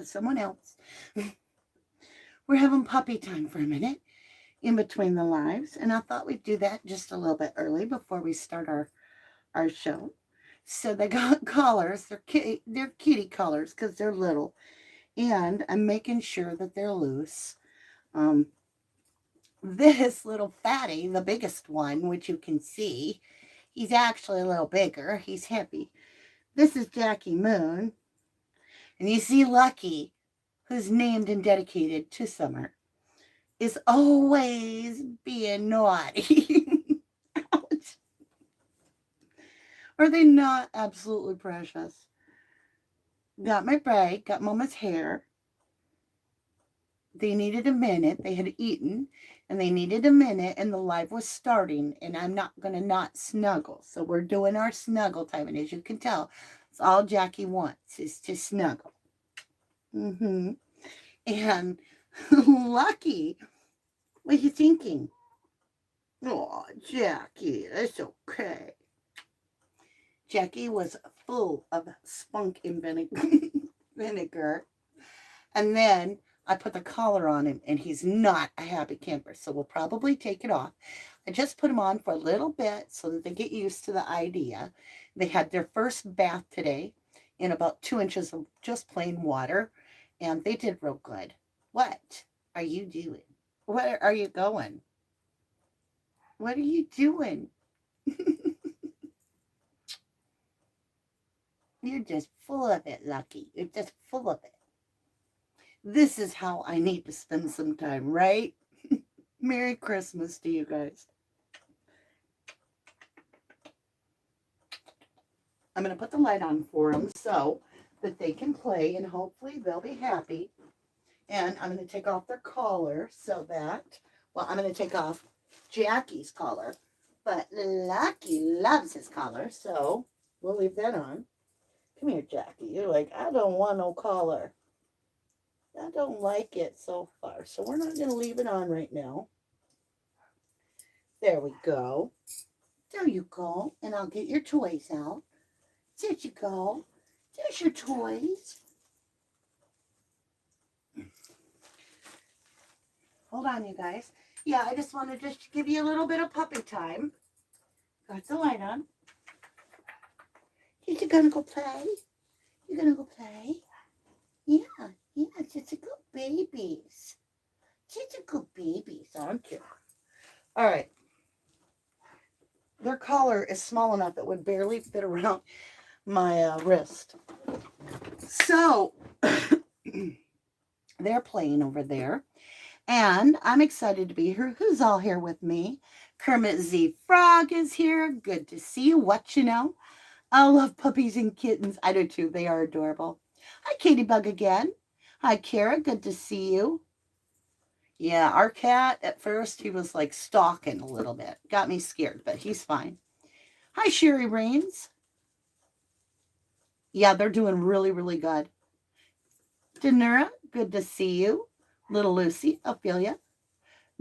with someone else. We're having puppy time for a minute in between the lives, and I thought we'd do that just a little bit early before we start our show. So they got collars. They're kitty collars because they're little, and I'm making sure that they're loose. Um, this little fatty, the biggest one, which you can see, he's actually a little bigger. He's heavy. This is Jackie Moon, and you see Lucky, who's named and dedicated to Summer, is always being naughty. Ouch. Are they not absolutely precious? Got my break, got Mama's hair. They needed a minute. They had eaten, and they needed a minute, and the live was starting, and I'm not going to not snuggle. So we're doing our snuggle time, and as you can tell, it's all Jackie wants is to snuggle. And Lucky, what are you thinking? Oh, Jackie, it's okay. Jackie was full of spunk and vinegar. And then I put the collar on him, and he's not a happy camper. So we'll probably take it off. I just put him on for a little bit so that they get used to the idea. They had their first bath today in about 2 inches of just plain water, and they did real good. What are you doing? Where are you going? What are you doing? You're just full of it, Lucky. You're just full of it. This is how I need to spend some time, right? Merry Christmas to you guys. I'm going to put the light on for them so that they can play, and hopefully they'll be happy. And I'm going to take off their collar so that, well, I'm going to take off Jackie's collar, but Lucky loves his collar, so we'll leave that on. Come here, Jackie. You're like, I don't want no collar. I don't like it so far, so we're not going to leave it on right now. There we go. There you go. And I'll get your toys out. There you go. There's your toys. Hold on, you guys. Yeah, I just wanted to give you a little bit of puppy time. Got the light on. You gonna go play? You gonna go play? Yeah, it's a good babies. It's a good babies, aren't you? All right. Their collar is small enough it would barely fit around my wrist. So they're playing over there, and I'm excited to be here. Who's all here with me? Kermit Z Frog is here. Good to see you. What you know? I love puppies and kittens. I do too. They are adorable. Hi, Katie Bug again. Hi, Kara. Good to see you. Yeah, our cat, at first, he was like stalking a little bit. Got me scared, but he's fine. Hi, Sherry Rains. Yeah, they're doing really, really good. Denura, good to see you. Little Lucy, Ophelia.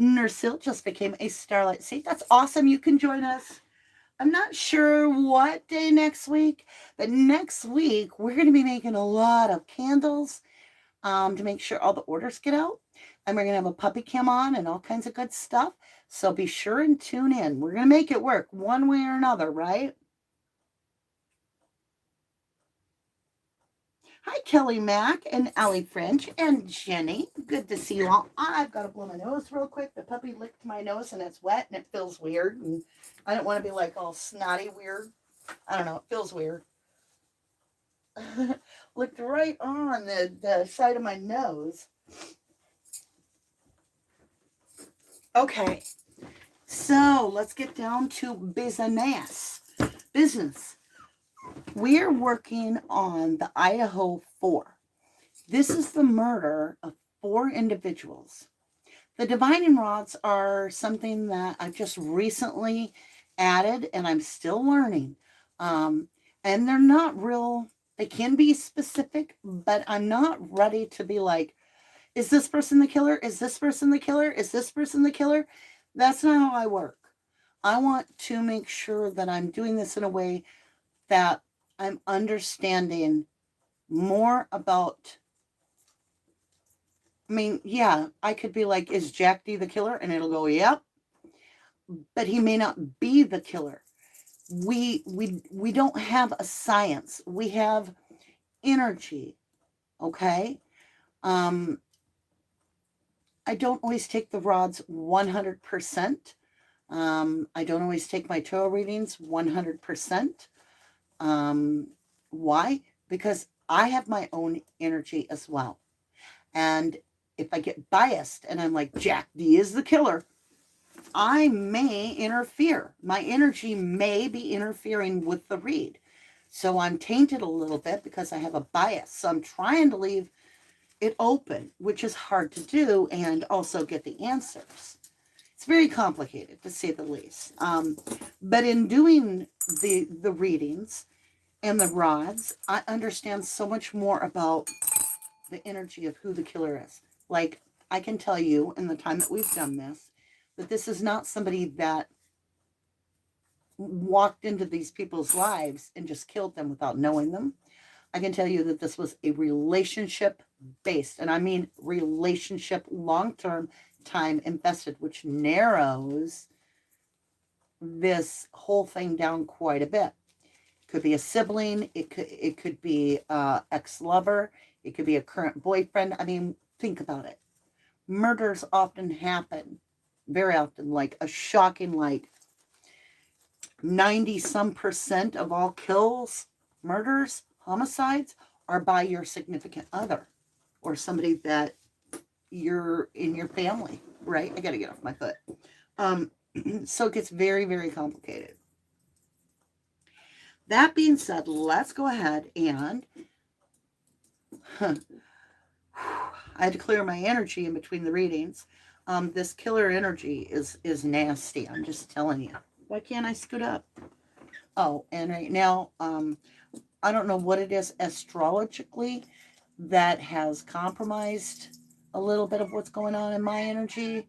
Nursil just became a Starlight Seed. That's awesome. You can join us. I'm not sure what day next week, but next week we're going to be making a lot of candles to make sure all the orders get out. And we're going to have a puppy cam on and all kinds of good stuff. So be sure and tune in. We're going to make it work one way or another, right? Hi, Kelly Mack and Allie French and Jenny. Good to see you all. I've got to blow my nose real quick. The puppy licked my nose and it's wet and it feels weird. And I don't want to be like all snotty weird. I don't know. It feels weird. Licked right on the side of my nose. Okay. So let's get down to business. We're working on the Idaho 4. This is the murder of 4 individuals. The divining rods are something that I've just recently added and I'm still learning. And they're not real, they can be specific, but I'm not ready to be like, is this person the killer? Is this person the killer? Is this person the killer? That's not how I work. I want to make sure that I'm doing this in a way that I'm understanding more about I mean, yeah, I could be like, is Jack D the killer? And it'll go, yep. But he may not be the killer. We don't have a science. We have energy. Okay. Um, I don't always take the rods 100%. I don't always take my tarot readings 100%. Why? Because I have my own energy as well. And if I get biased and I'm like, Jack D is the killer, I may interfere. My energy may be interfering with the read. So I'm tainted a little bit because I have a bias. So I'm trying to leave it open, which is hard to do, and also get the answers. It's very complicated, to say the least. But in doing the readings and the rods, I understand so much more about the energy of who the killer is. Like, I can tell you in the time that we've done this, that this is not somebody that walked into these people's lives and just killed them without knowing them. I can tell you that this was a relationship based, and I mean relationship, long-term, time invested, which narrows this whole thing down quite a bit. It could be a sibling, it could be ex-lover, it could be a current boyfriend. I mean, think about it. Murders often happen, very often, like a shocking, like 90 some percent of all kills, murders, homicides are by your significant other or somebody that you're in your family, right? I got to get off my foot. So it gets very, very complicated. That being said, let's go ahead and I had to clear my energy in between the readings. This killer energy is nasty. I'm just telling you. Why can't I scoot up? Oh, and right now, I don't know what it is astrologically that has compromised a little bit of what's going on in my energy,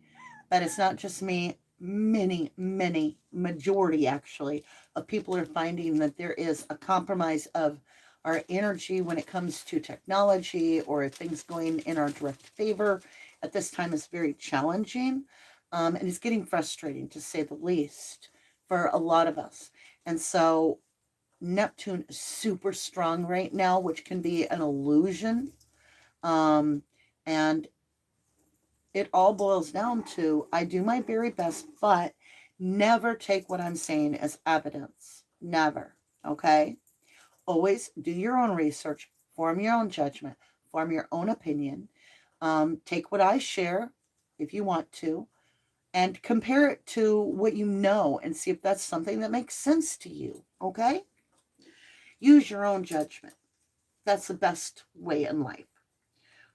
but it's not just me. Many, majority actually, of people are finding that there is a compromise of our energy when it comes to technology or things going in our direct favor. At this time is very challenging, and it's getting frustrating, to say the least, for a lot of us. And so Neptune is super strong right now, which can be an illusion. And it all boils down to, I do my very best, but never take what I'm saying as evidence. Never. Okay? Always do your own research, form your own judgment, form your own opinion. Take what I share, if you want to, and compare it to what you know and see if that's something that makes sense to you. Okay? Use your own judgment. That's the best way in life.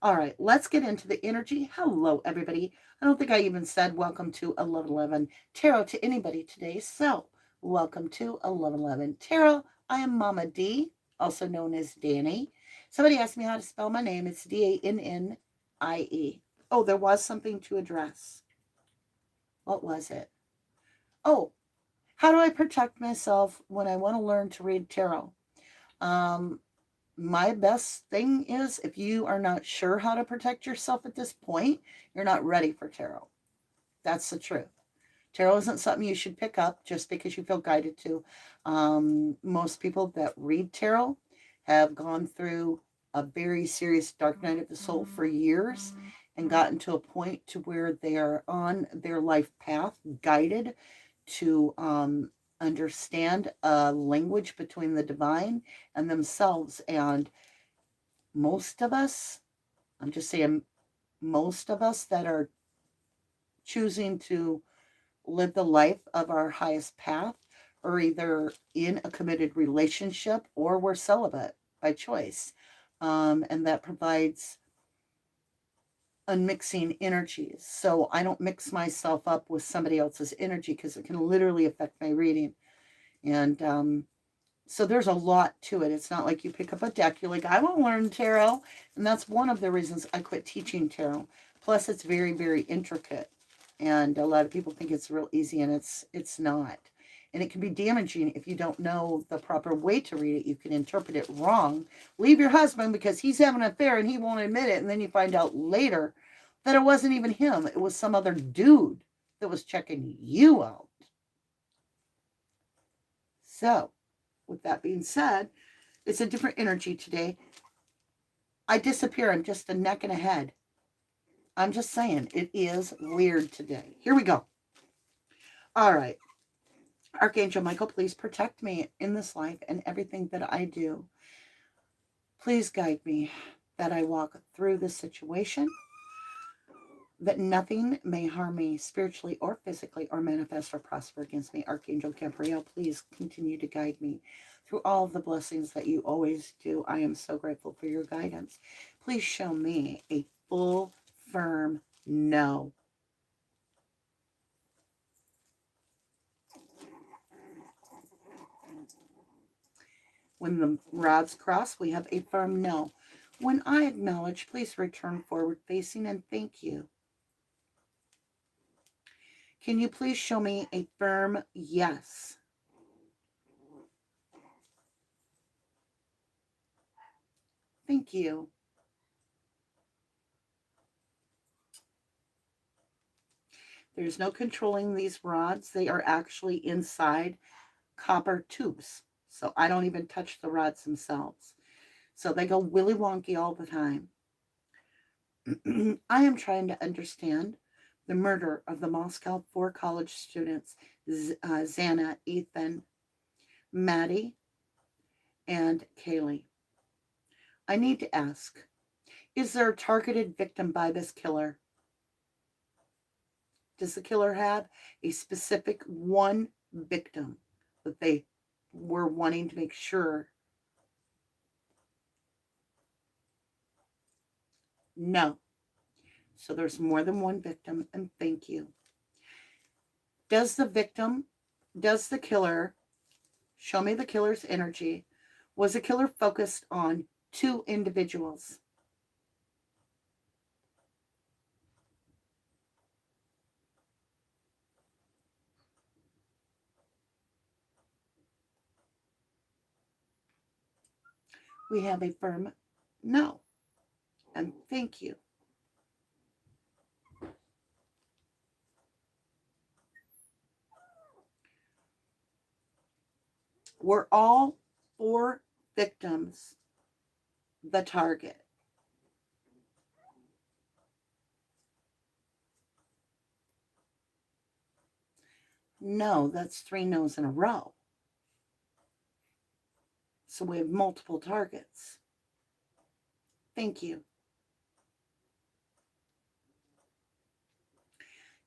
All right, let's get into the energy. Hello, everybody. I don't think I even said welcome to 1111 Tarot to anybody today. So, welcome to 1111 Tarot. I am Mama D, also known as Danny. Somebody asked me how to spell my name. It's Dannie. Oh, there was something to address. What was it? Oh, how do I protect myself when I want to learn to read tarot? My best thing is, if you are not sure how to protect yourself at this point, you're not ready for tarot. That's the truth. Tarot isn't something you should pick up just because you feel guided to. Most people that read tarot have gone through a very serious dark night of the soul for years and gotten to a point to where they are on their life path, guided to understand a language between the divine and themselves. And most of us, I'm just saying, most of us that are choosing to live the life of our highest path are either in a committed relationship or we're celibate by choice. And that provides unmixing energies. So I don't mix myself up with somebody else's energy because it can literally affect my reading. And so there's a lot to it. It's not like you pick up a deck, you're like, I want to learn tarot. And that's one of the reasons I quit teaching tarot. Plus, it's very, very intricate. And a lot of people think it's real easy, and it's not. And it can be damaging if you don't know the proper way to read it. You can interpret it wrong. Leave your husband because he's having an affair and he won't admit it. And then you find out later that it wasn't even him. It was some other dude that was checking you out. So, with that being said, it's a different energy today. I disappear. I'm just a neck and a head. I'm just saying, it is weird today. Here we go. All right. Archangel Michael, please protect me in this life and everything that I do. Please guide me that I walk through this situation, that nothing may harm me spiritually or physically or manifest or prosper against me. Archangel Gabriel, please continue to guide me through all of the blessings that you always do. I am so grateful for your guidance. Please show me a full, firm no. When the rods cross, we have a firm no. When I acknowledge, please return forward facing and thank you. Can you please show me a firm yes? Thank you. There's no controlling these rods. They are actually inside copper tubes. So I don't even touch the rods themselves. So they go willy wonky all the time. I am trying to understand the murder of the Moscow 4 college students, Xana, Ethan, Maddie, and Kaylee. I need to ask, is there a targeted victim by this killer? Does the killer have a specific one victim that they were wanting to make sure? No. So there's more than one victim, and thank you. Does the killer, show me the killer's energy, was the killer focused on 2 individuals? We have a firm no, and thank you. Were all 4 victims the target? No, that's 3 no's in a row. So we have multiple targets. Thank you.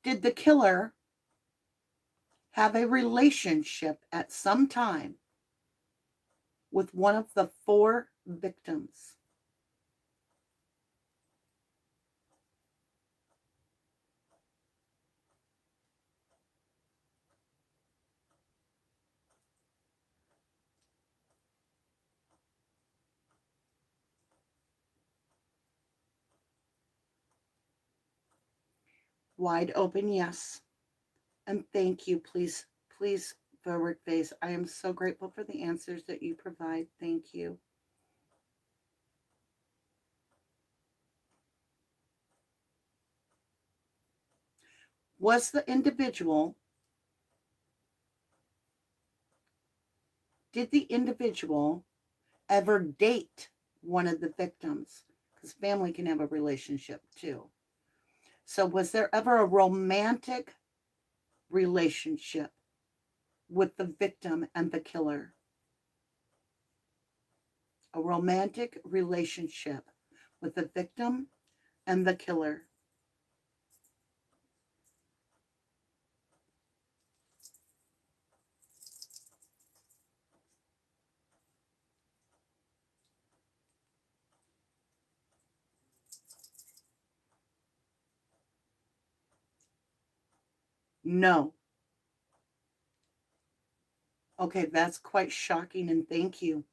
Did the killer have a relationship at some time with one of the 4 victims? Wide open yes. And thank you. Please, please forward face. I am so grateful for the answers that you provide. Thank you. Was the individual, did the individual ever date one of the victims? Because family can have a relationship too. So was there ever a romantic relationship with the victim and the killer? A romantic relationship with the victim and the killer? No. Okay, that's quite shocking, and thank you.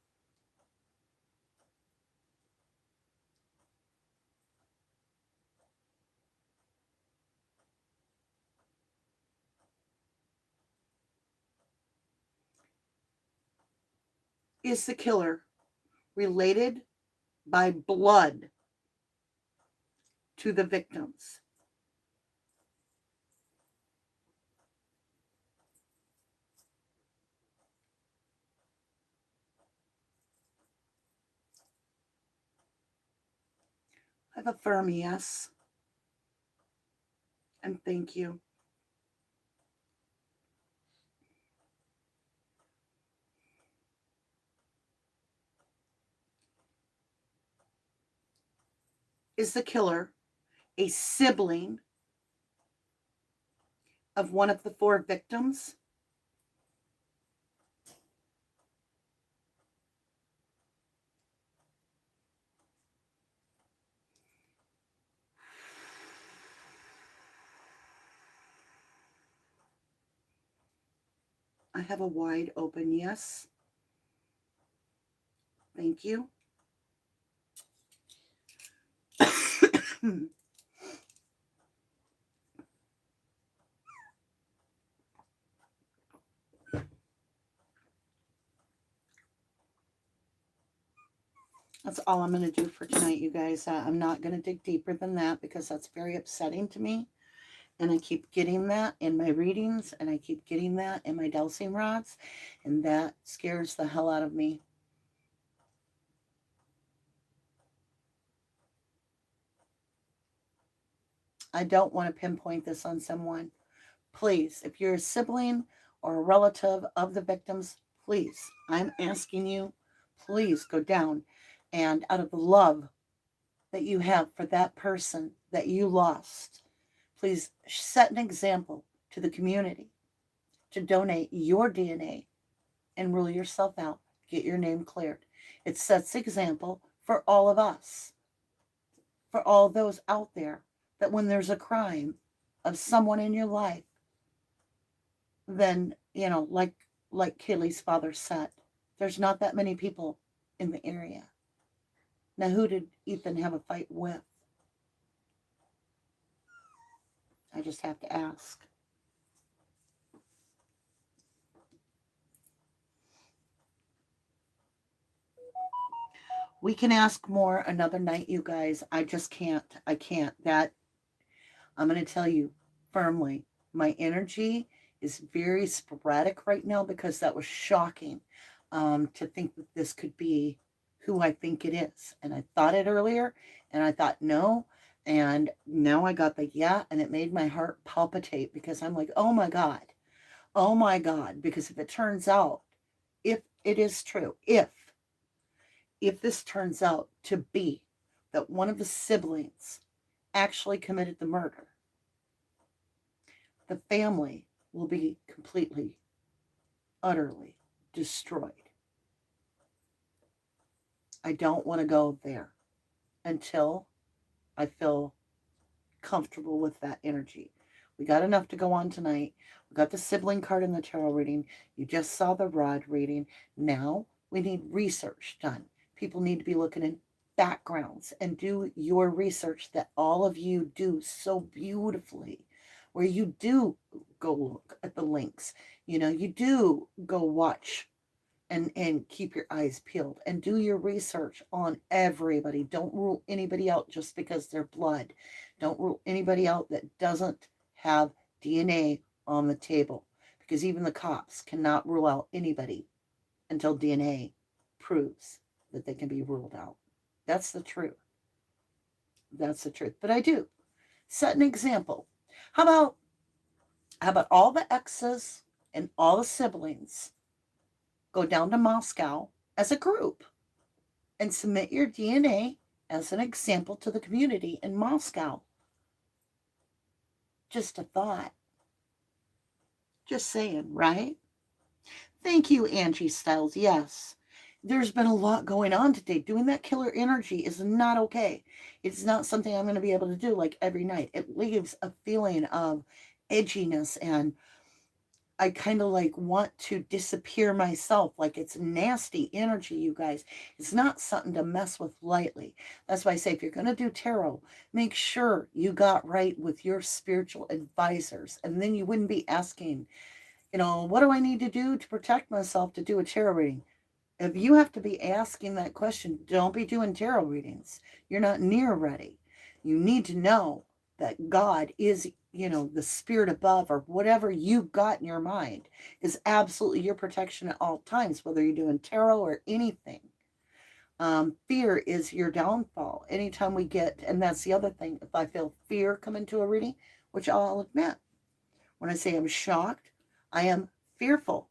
Is the killer related by blood to the victims. I have a firm yes. And thank you. Is the killer a sibling of one of the 4 victims? I have a wide open yes. Thank you. That's all I'm going to do for tonight, you guys. I'm not going to dig deeper than that because that's very upsetting to me. And I keep getting that in my readings, and I keep getting that in my dowsing rods, and that scares the hell out of me. I don't want to pinpoint this on someone. Please, if you're a sibling or a relative of the victims, please, I'm asking you, please go down and out of the love that you have for that person that you lost, please set an example to the community to donate your DNA and rule yourself out. Get your name cleared. It sets example for all of us, for all those out there, that when there's a crime of someone in your life, then, like Kaylee's father said, there's not that many people in the area. Now, who did Ethan have a fight with? I just have to ask. We can ask more another night, you guys. I just can't. I can't. That, I'm going to tell you firmly, my energy is very sporadic right now because that was shocking to think that this could be who I think it is. And I thought it earlier, and I thought no. And now I got the yeah, and it made my heart palpitate because I'm like, oh my God. Oh my God. Because if it turns out, if it is true, if this turns out to be that one of the siblings actually committed the murder, the family will be completely, utterly destroyed. I don't want to go there until I feel comfortable with that energy. We got enough to go on tonight. We got the sibling card in the tarot reading. You just saw the rod reading. Now we need research done. People need to be looking in backgrounds and do your research that all of you do so beautifully, where you do go look at the links. You do go watch and keep your eyes peeled and do your research on everybody. Don't rule anybody out just because they're blood. Don't rule anybody out that doesn't have DNA on the table, because even the cops cannot rule out anybody until DNA proves that they can be ruled out. That's the truth. That's the truth. But I do set an example. How about all the exes and all the siblings go down to Moscow as a group and submit your DNA as an example to the community in Moscow? Just a thought. Just saying, right? Thank you, Angie Styles. Yes, there's been a lot going on today. Doing that killer energy is not okay. It's not something I'm going to be able to do like every night. It leaves a feeling of edginess, and I kind of like want to disappear myself. Like, it's nasty energy, you guys. It's not something to mess with lightly. That's why I say, if you're going to do tarot, make sure you got right with your spiritual advisors. And then you wouldn't be asking, what do I need to do to protect myself to do a tarot reading? If you have to be asking that question, don't be doing tarot readings. You're not near ready. You need to know that God is, the spirit above, or whatever you've got in your mind is absolutely your protection at all times, whether you're doing tarot or anything. Fear is your downfall. Anytime we get, and that's the other thing, if I feel fear come into a reading, which I'll admit, when I say I'm shocked, I am fearful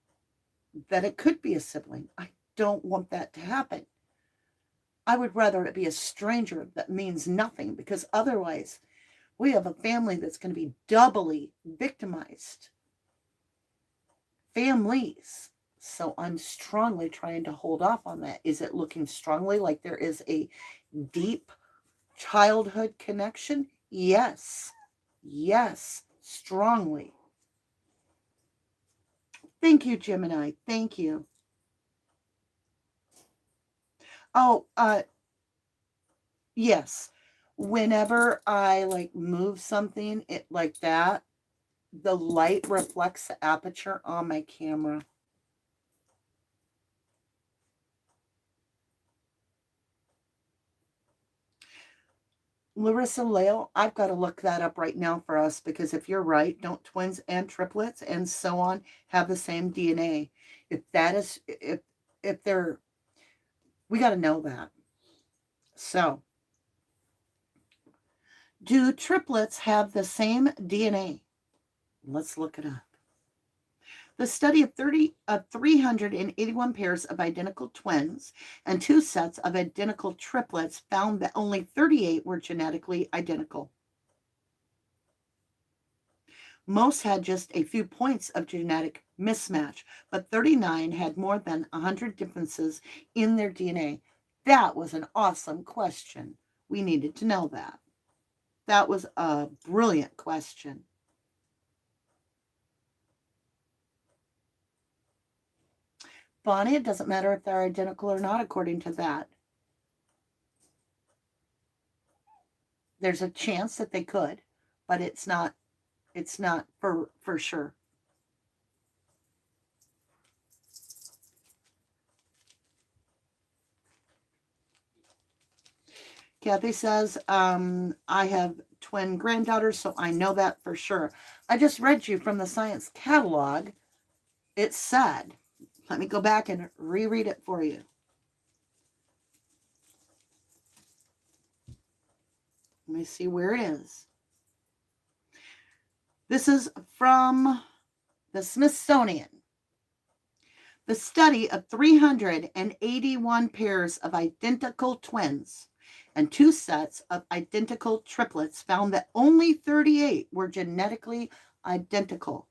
that it could be a sibling. I don't want that to happen. I would rather it be a stranger that means nothing, because otherwise we have a family that's going to be doubly victimized. Families. So I'm strongly trying to hold off on that. Is it looking strongly like there is a deep childhood connection? Yes. Yes. Strongly. Thank you, Gemini. Thank you. Oh, yes. Whenever I like move something it like that, the light reflects the aperture on my camera. Larissa Lale, I've got to look that up right now for us, because if you're right, don't twins and triplets and so on have the same DNA? If that is, if they're, we got to know that. So, do triplets have the same DNA? Let's look it up. The study of 381 pairs of identical twins and 2 sets of identical triplets found that only 38 were genetically identical. Most had just a few points of genetic mismatch, but 39 had more than 100 differences in their DNA. That was an awesome question. We needed to know that. That was a brilliant question. Bonnie, it doesn't matter if they're identical or not, according to that. There's a chance that they could, but it's not for sure. Kathy says, I have twin granddaughters, so I know that for sure. I just read you from the science catalog. It said, let me go back and reread it for you. Let me see where it is. This is from the Smithsonian. The study of 381 pairs of identical twins and 2 sets of identical triplets found that only 38 were genetically identical.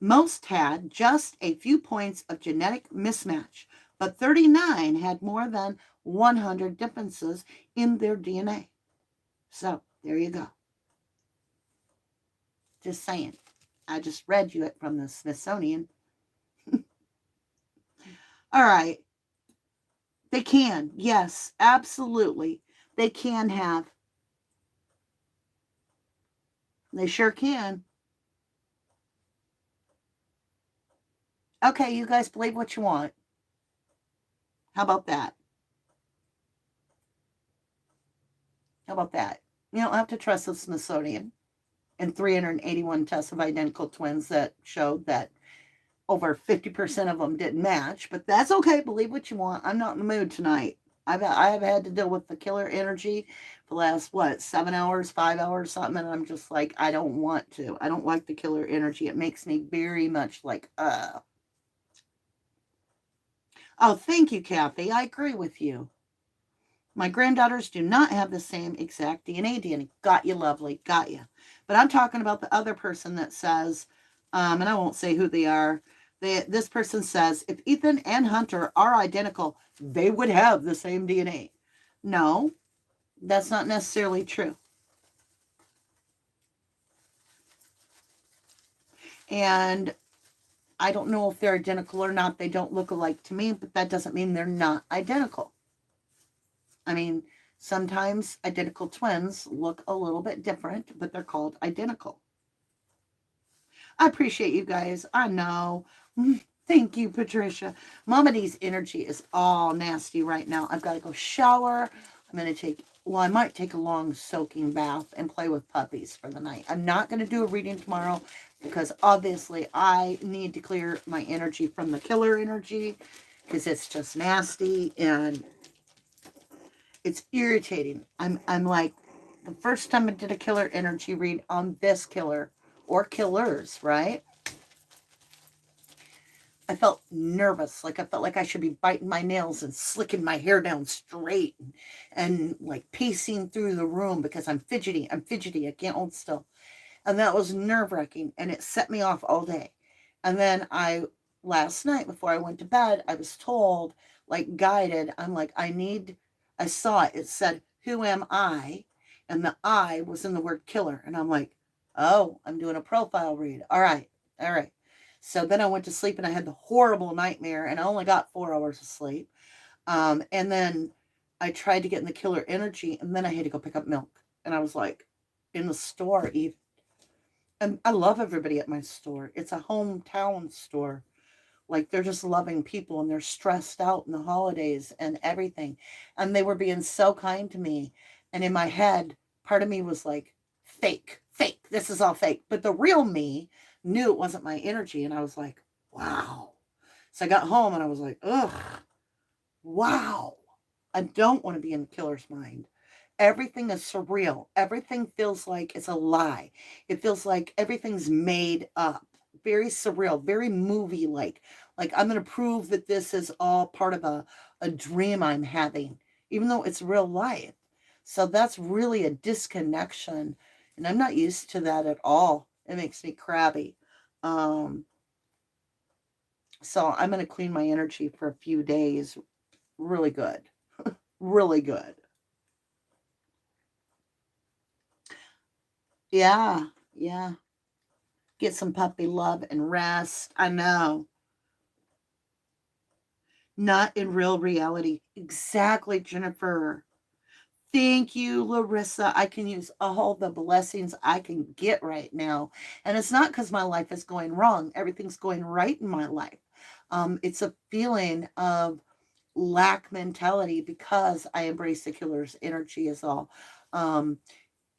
Most had just a few points of genetic mismatch, but 39 had more than 100 differences in their DNA. So, there you go. Just saying. I just read you it from the Smithsonian. All right. They can. Yes, absolutely. They can have. They sure can. Okay, you guys believe what you want. How about that? How about that? You don't have to trust the Smithsonian and 381 tests of identical twins that showed that over 50% of them didn't match, but that's okay. Believe what you want. I'm not in the mood tonight. I have had to deal with the killer energy for the last, 7 hours, 5 hours, something, and I'm just like, I don't want to. I don't like the killer energy. It makes me very much like, Oh, thank you, Kathy. I agree with you. My granddaughters do not have the same exact DNA. Got you, lovely. Got you. But I'm talking about the other person that says, and I won't say who they are. This person says, if Ethan and Hunter are identical, they would have the same DNA. No, that's not necessarily true. And I don't know if they're identical or not. They don't look alike to me, but that doesn't mean they're not identical. I mean, sometimes identical twins look a little bit different, but they're called identical. I appreciate you guys. I know. Thank you, Patricia. Mama D's energy is all nasty right now. I've got to go shower. I'm going to take, well, I might take a long soaking bath and play with puppies for the night. I'm not going to do a reading tomorrow because obviously I need to clear my energy from the killer energy because it's just nasty and it's irritating. I'm like, the first time I did a killer energy read on this killer or killers, right? I felt nervous. Like I felt like I should be biting my nails and slicking my hair down straight and like pacing through the room because I'm fidgety. I can't hold still. And that was nerve-wracking and it set me off all day. And then last night before I went to bed, I was told, like guided, I'm like, I saw it. It said, "Who am I?" And the I was in the word killer. And I'm like, oh, I'm doing a profile read. All right. All right. So then I went to sleep and I had the horrible nightmare and I only got 4 hours of sleep. And then I tried to get in the killer energy and then I had to go pick up milk. And I was like, in the store even. And I love everybody at my store. It's a hometown store. Like they're just loving people and they're stressed out in the holidays and everything. And they were being so kind to me. And in my head, part of me was like, fake, fake. This is all fake. But the real me knew it wasn't my energy. And I was like, wow. So I got home and I was like, ugh, wow. I don't want to be in the killer's mind. Everything is surreal. Everything feels like it's a lie. It feels like everything's made up. Very surreal, very movie like. Like I'm going to prove that this is all part of a dream I'm having, even though it's real life. So that's really a disconnection. And I'm not used to that at all. It makes me crabby. Um, so I'm going to clean my energy for a few days. Really good. Really good. Yeah, yeah. Get some puppy love and rest. I know. Not in real reality. Exactly, Jennifer. Thank you, Larissa. I can use all the blessings I can get right now. And it's not because my life is going wrong. Everything's going right in my life. It's a feeling of lack mentality because I embrace the killer's energy is all. Um,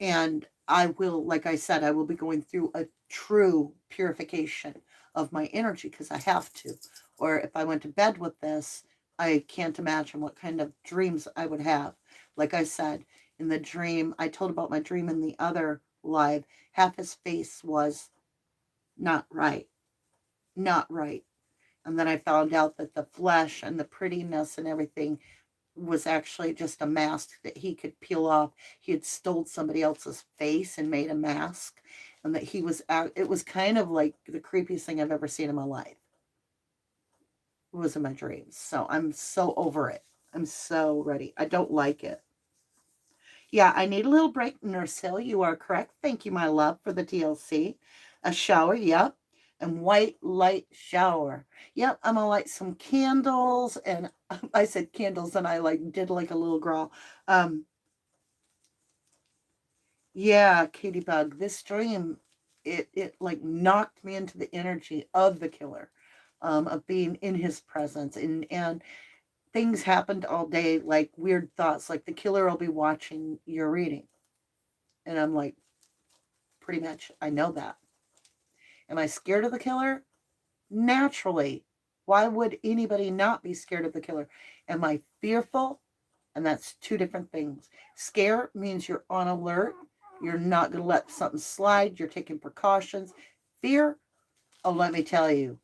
And I will, like I said, I will be going through a true purification of my energy because I have to. Or if I went to bed with this, I can't imagine what kind of dreams I would have. Like I said, in the dream, I told about my dream in the other live, half his face was not right, not right. And then I found out that the flesh and the prettiness and everything was actually just a mask that he could peel off. He had stole somebody else's face and made a mask, and that he was out. It was kind of like the creepiest thing I've ever seen in my life. It was in my dreams. So I'm so over it. I'm so ready. I don't like it. Yeah, I need a little break, Nurse Hill. You are correct. Thank you, my love, for the TLC. A shower, yep. And white light shower. Yep, I'm gonna light some candles. And I said candles, and I like did like a little growl. Um, yeah, Katie Bug. This dream, it like knocked me into the energy of the killer, of being in his presence, and things happened all day, like weird thoughts, like the killer will be watching your reading, and I'm like, pretty much, I know that. Am I scared of the killer? Naturally. Why would anybody not be scared of the killer? Am I fearful? And that's two different things. Scare means you're on alert. You're not going to let something slide. You're taking precautions. Fear, oh, let me tell you.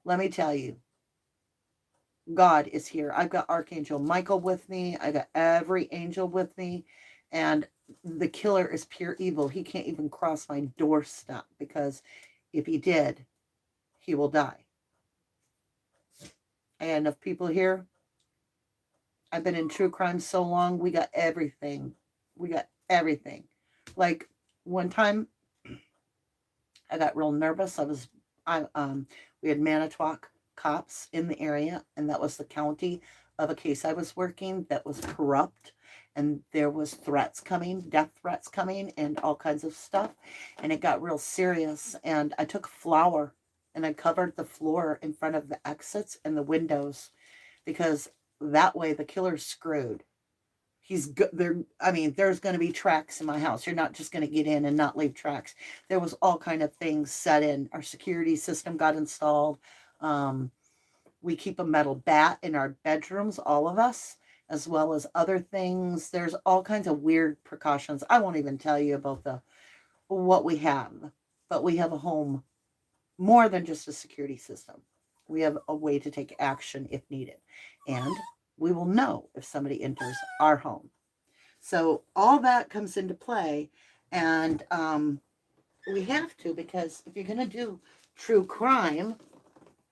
Let me tell you. God is here. I've got Archangel Michael with me. I got every angel with me. And the killer is pure evil. He can't even cross my doorstep because if he did, he will die. And if people here, I've been in true crime so long, we got everything. We got everything. Like one time I got real nervous. We had Manitowoc cops in the area, and that was the county of a case I was working that was corrupt, and there was threats coming, death threats coming, and all kinds of stuff, and it got real serious. And I took flour and I covered the floor in front of the exits and the windows because that way the killer's screwed. He's good. I mean, there's going to be tracks in my house. You're not just going to get in and not leave tracks. There was all kind of things set in. Our security system got installed. We keep a metal bat in our bedrooms, all of us, as well as other things. There's all kinds of weird precautions. I won't even tell you about what we have, but we have a home more than just a security system. We have a way to take action if needed, and we will know if somebody enters our home. So all that comes into play, and we have to, because if you're going to do true crime,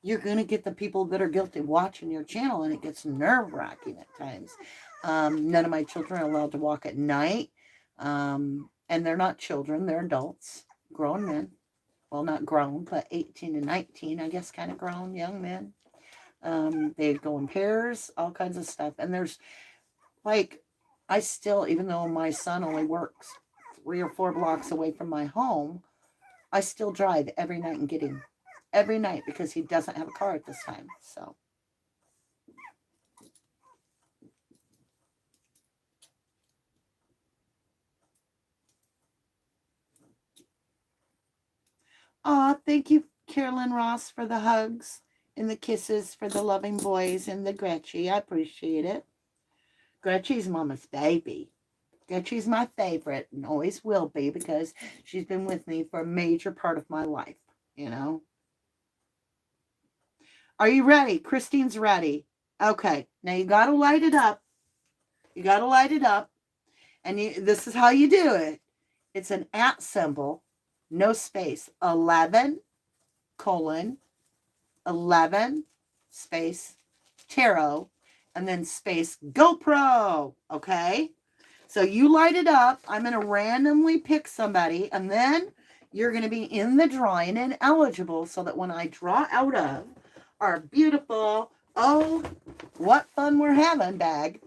you're going to get the people that are guilty watching your channel, and it gets nerve-wracking at times. None of my children are allowed to walk at night, and they're not children, they're adults, grown men. Well, not grown, but 18 and 19, I guess, kind of grown, young men. They go in pairs, all kinds of stuff. And there's, like, I still, even though my son only works 3 or 4 blocks away from my home, I still drive every night and get him. Every night, because he doesn't have a car at this time, so. Aw, thank you, Carolyn Ross, for the hugs and the kisses for the loving boys and the Gretchy. I appreciate it. Gretchy's mama's baby. Gretchy's my favorite and always will be, because she's been with me for a major part of my life, you know. Are you ready? Christine's ready. Okay, now you got to light it up. You got to light it up. And this is how you do it. It's an @ symbol, no space, 11, 11, space, tarot, and then space, GoPro. Okay? So you light it up. I'm going to randomly pick somebody, and then you're going to be in the drawing and eligible, so that when I draw out of our beautiful, oh, what fun we're having bag,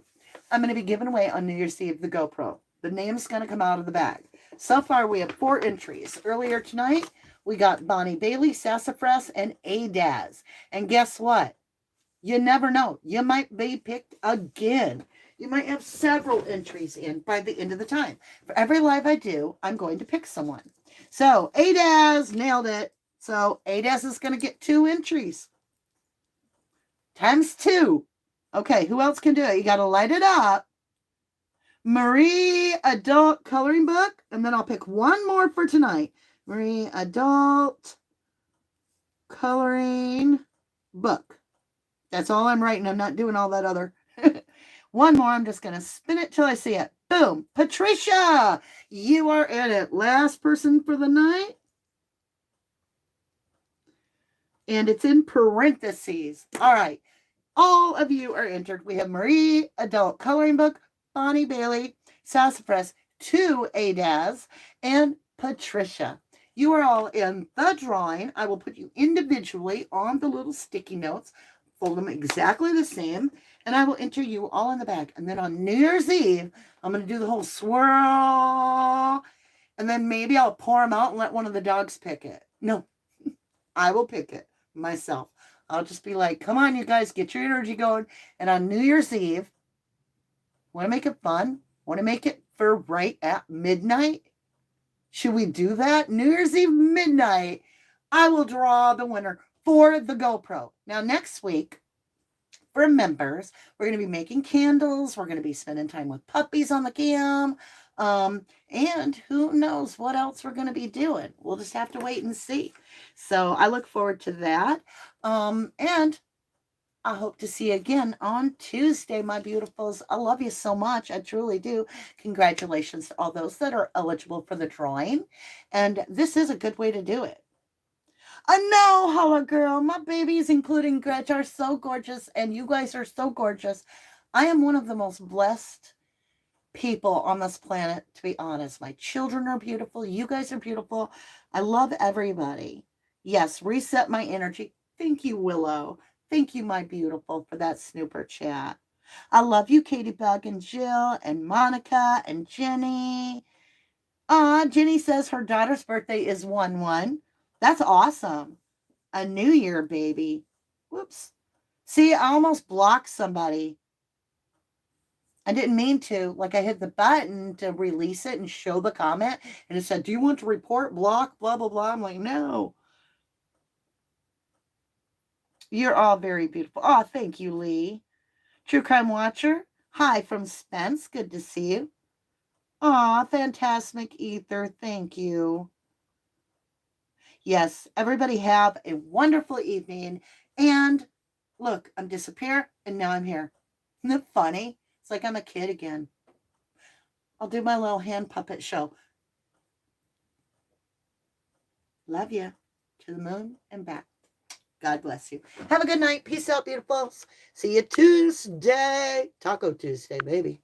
I'm going to be giving away on New Year's Eve the GoPro. The name's going to come out of the bag. So far, we have 4 entries. Earlier tonight, we got Bonnie Bailey, Sassafras, and Adaz. And guess what? You never know. You might be picked again. You might have several entries in by the end of the time. For every live I do, I'm going to pick someone. So, Adaz nailed it. So, Adaz is going to get 2 entries. Times 2. Okay, who else can do it? You got to light it up. Marie Adult Coloring Book. And then I'll pick one more for tonight. Marie Adult Coloring Book. That's all I'm writing. I'm not doing all that other. One more. I'm just going to spin it till I see it. Boom. Patricia, you are in it. Last person for the night. And it's in parentheses. All right. All of you are entered. We have Marie Adult Coloring Book, Bonnie Bailey, Sassafras, 2 Adaz, and Patricia. You are all in the drawing. I will put you individually on the little sticky notes, fold them exactly the same, and I will enter you all in the bag. And then on New Year's Eve, I'm going to do the whole swirl, and then maybe I'll pour them out and let one of the dogs pick it. No, I will pick it myself. I'll just be like, come on, you guys, get your energy going. And on New Year's Eve, want to make it fun? Want to make it for right at midnight? Should we do that? New Year's Eve midnight, I will draw the winner for the GoPro. Now, next week, for members, we're going to be making candles. We're going to be spending time with puppies on the cam. And who knows what else we're going to be doing. We'll just have to wait and see. So I look forward to that. And I hope to see you again on Tuesday, my beautifuls. I love you so much. I truly do. Congratulations to all those that are eligible for the drawing. And this is a good way to do it. I know, Holla Girl. My babies, including Gretch, are so gorgeous. And you guys are so gorgeous. I am one of the most blessed people on this planet, to be honest. My children are beautiful. You guys are beautiful. I love everybody. Yes, reset my energy. Thank you, Willow. Thank you, my beautiful, for that snooper chat. I love you, Katie Bug and Jill and Monica and Jenny. Jenny says her daughter's birthday is 1/1. That's awesome. A new year, baby. Whoops. See, I almost blocked somebody. I didn't mean to. Like, I hit the button to release it and show the comment. And it said, do you want to report, block, blah, blah, blah. I'm like, no. You're all very beautiful. Oh, thank you, Lee. True Crime Watcher. Hi from Spence. Good to see you. Aw, Fantastic Ether. Thank you. Yes, everybody have a wonderful evening. And look, I'm disappeared and now I'm here. Isn't it funny? It's like I'm a kid again. I'll do my little hand puppet show. Love you. To the moon and back. God bless you. Have a good night. Peace out, beautifuls. See you Tuesday. Taco Tuesday, baby.